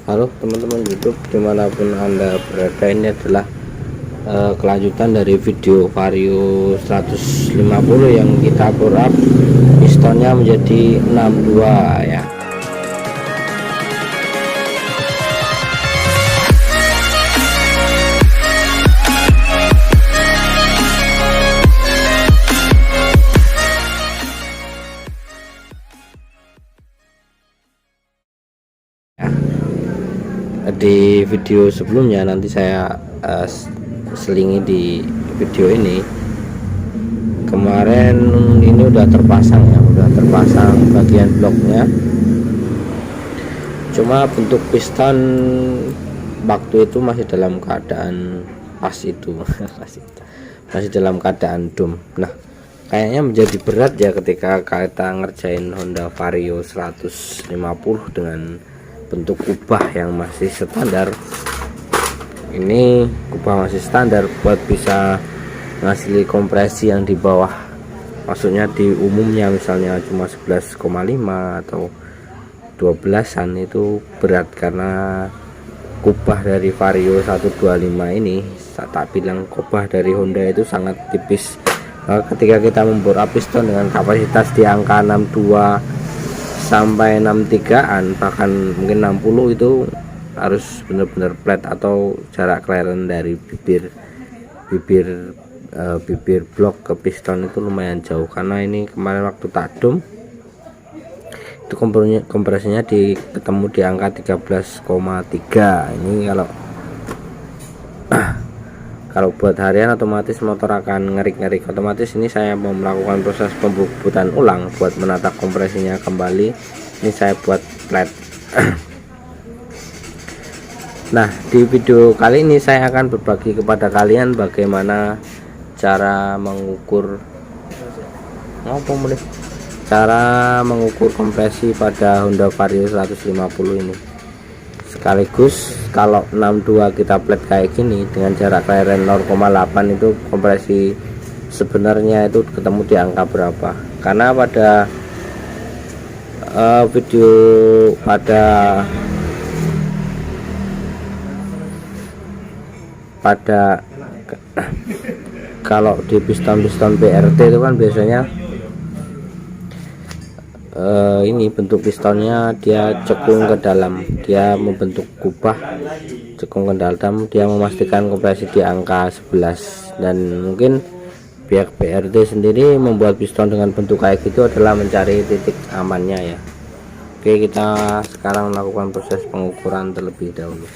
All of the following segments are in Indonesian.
Halo teman-teman YouTube dimanapun anda berada, ini adalah kelanjutan dari video Vario 150 yang kita bore up pistonnya menjadi 62 ya. Di video sebelumnya nanti saya selingi di video ini. Kemarin ini udah terpasang ya, udah terpasang bagian bloknya, cuma bentuk piston waktu itu masih dalam keadaan pas itu masih dalam keadaan dum. Nah, kayaknya menjadi berat ya ketika kita ngerjain Honda Vario 150 dengan bentuk kubah yang masih standar. Ini kubah masih standar buat bisa ngasih kompresi yang di bawah, maksudnya di umumnya misalnya cuma 11,5 atau 12an, itu berat karena kubah dari Vario 125 ini, tak bilang kubah dari Honda itu sangat tipis. Ketika kita membor piston dengan kapasitas di angka 62 sampai 63an, bahkan mungkin 60, itu harus benar-benar flat atau jarak clearance dari bibir blok ke piston itu lumayan jauh. Karena ini kemarin waktu takdum itu kompresinya ketemu di angka 13,3. Ini kalau buat harian otomatis motor akan ngerik-ngerik otomatis. Ini saya mau melakukan proses pembubutan ulang buat menata kompresinya kembali. Ini saya buat flat. Nah, di video kali ini saya akan berbagi kepada kalian bagaimana cara mengukur kompresi pada Honda Vario 150 ini. Sekaligus kalau 62 kita flat kayak gini dengan jarak clearance 0,8, itu kompresi sebenarnya itu ketemu di angka berapa. Karena pada kalau di piston BRT itu kan biasanya ini bentuk pistonnya dia cekung ke dalam, dia membentuk kubah cekung ke dalam, dia memastikan kompresi di angka 11. Dan mungkin pihak BRT sendiri membuat piston dengan bentuk kayak gitu adalah mencari titik amannya ya. Oke, kita sekarang melakukan proses pengukuran terlebih dahulu.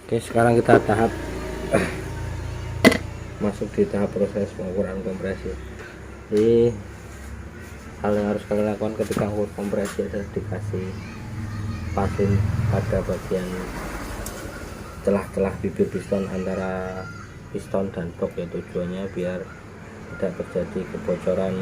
Oke, sekarang kita masuk di tahap proses pengukuran kompresi. Jadi hal yang harus kalian lakukan ketika mengukur kompresi adalah dikasih pasin pada bagian celah-celah bibir piston antara piston dan blok ya, tujuannya biar tidak terjadi kebocoran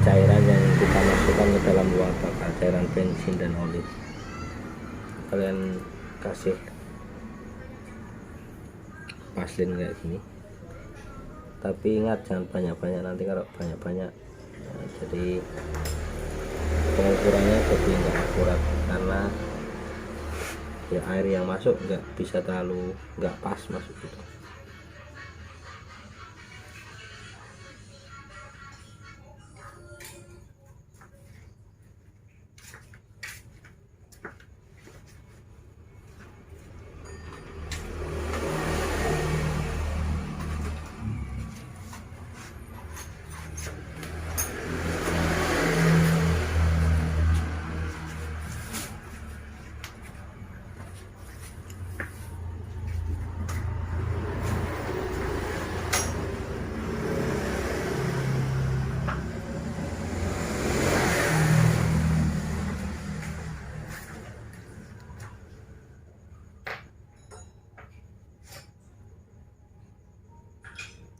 cairan yang kita masukkan ke dalam luar bakar, cairan bensin dan oli. Kalian kasih paslin kayak gini, tapi ingat jangan banyak-banyak, nanti kalau banyak-banyak jadi pengukurannya jadi nggak akurat karena ya air yang masuk nggak bisa terlalu nggak pas masuk gitu.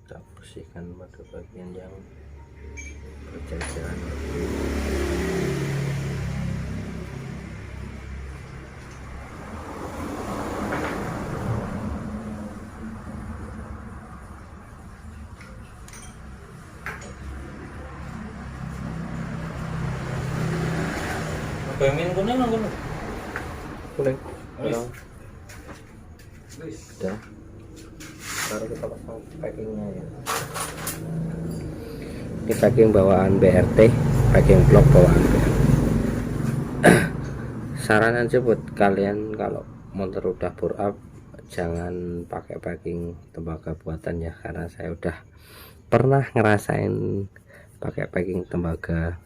Kita bersihkan pada bagian yang berjajaran. Pemain kuning nang kono. Kuning. Wis. Udah. Baru kita pasang packingnya ya. Ini packing bawaan BRT, packing blok bawaan BRT. Saran aja buat kalian kalau motor udah bore up jangan pakai packing tembaga buatan ya, karena saya udah pernah ngerasain pakai packing tembaga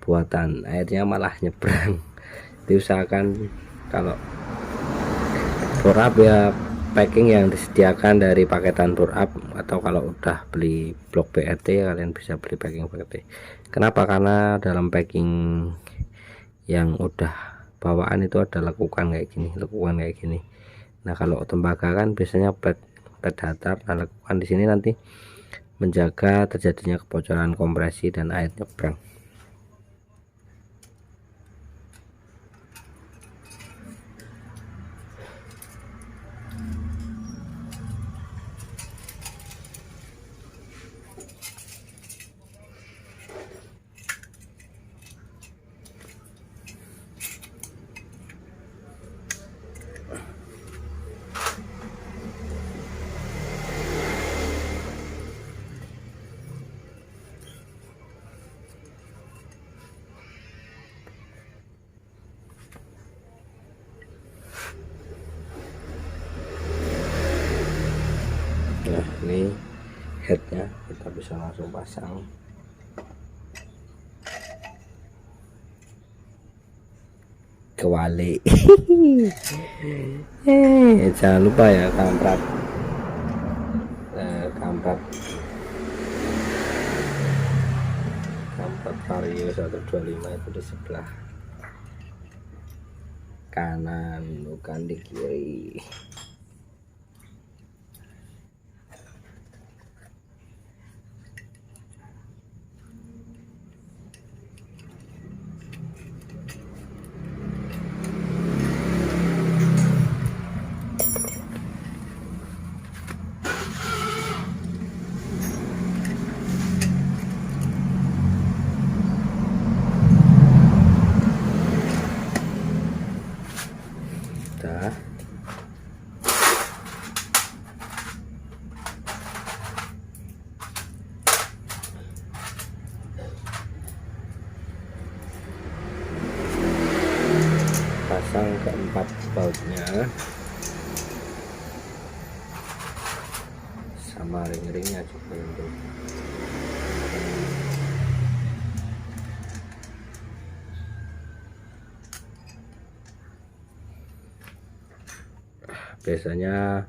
buatan airnya malah nyebrang. Diusahakan kalau bore up ya packing yang disediakan dari paketan bore up, atau kalau udah beli blok BRT ya kalian bisa beli packing BRT. Kenapa? Karena dalam packing yang udah bawaan itu ada lekukan kayak gini, nah kalau tembaga kan biasanya plat datar. Nah lekukan di sini nanti menjaga terjadinya kebocoran kompresi dan air nyebrang. Nah ini headnya kita bisa langsung pasang. Kewali. Jangan lupa ya kamprat Vario 125 itu di sebelah kanan, bukan di kiri. Udah. Pasang keempat bautnya sama ring-ringnya juga untuk biasanya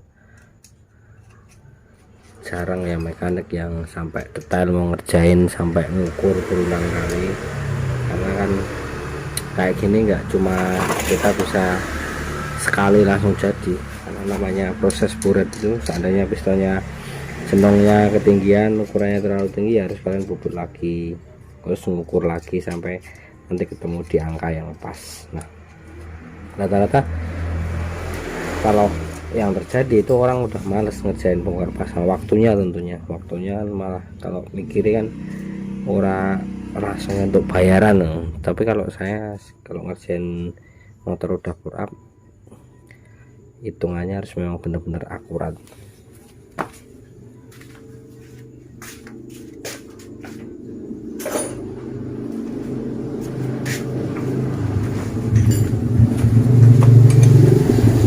jarang ya mekanik yang sampai detail mau ngerjain sampai ngukur berulang kali, karena kan kayak gini nggak cuma kita bisa sekali langsung jadi, karena namanya proses buret itu seandainya pistonnya jenongnya ketinggian, ukurannya terlalu tinggi ya harus kalian bubut lagi, terus mengukur lagi sampai nanti ketemu di angka yang pas. Nah rata-rata kalau yang terjadi itu orang udah males ngerjain bongkar pasang, waktunya malah kalau mikirin kan orang langsung untuk bayaran. Tapi kalau saya kalau ngerjain motor udah bore up hitungannya harus memang benar-benar akurat.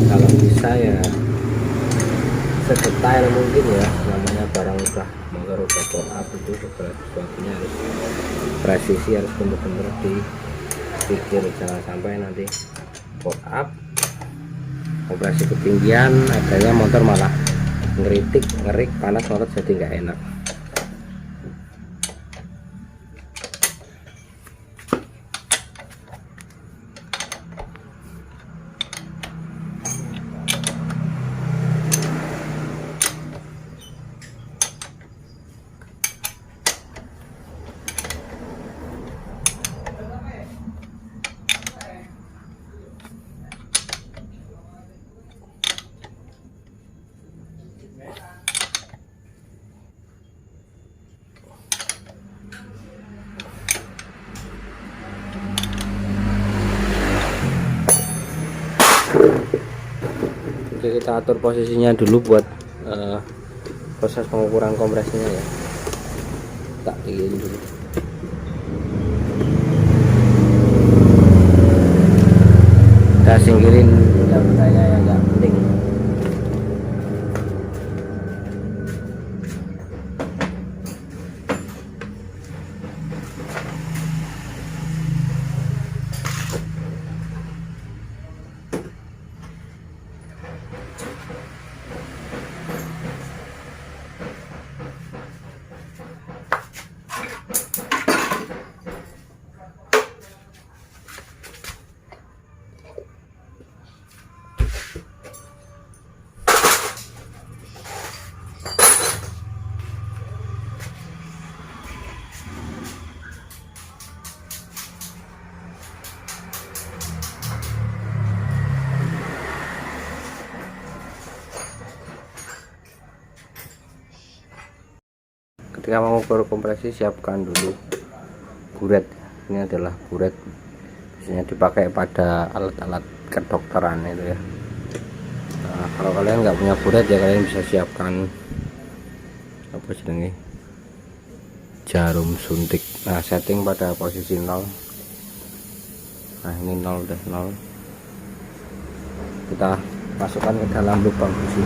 Kalau bisa ya sedetail mungkin ya, namanya barang udah motor udah bore up itu segala sesuatunya harus presisi, harus benar-benar dipikir, jangan sampai nanti bore up kompresi ketinggian, adanya motor malah ngeritik ngerik panas, motor jadi nggak enak. Oke, kita atur posisinya dulu buat proses pengukuran kompresinya ya. Tak tinggiin dulu. Kita singkirin benda-bendanya yang nggak penting. Ketika mengukur kompresi, siapkan dulu buret. Ini adalah buret, biasanya dipakai pada alat-alat kedokteran itu ya. Nah, kalau kalian nggak punya buret ya kalian bisa siapkan apa jenenge, jarum suntik. Nah, setting pada posisi 0. Nah, ini 0 udah 0. Kita masukkan ke dalam lubang busi.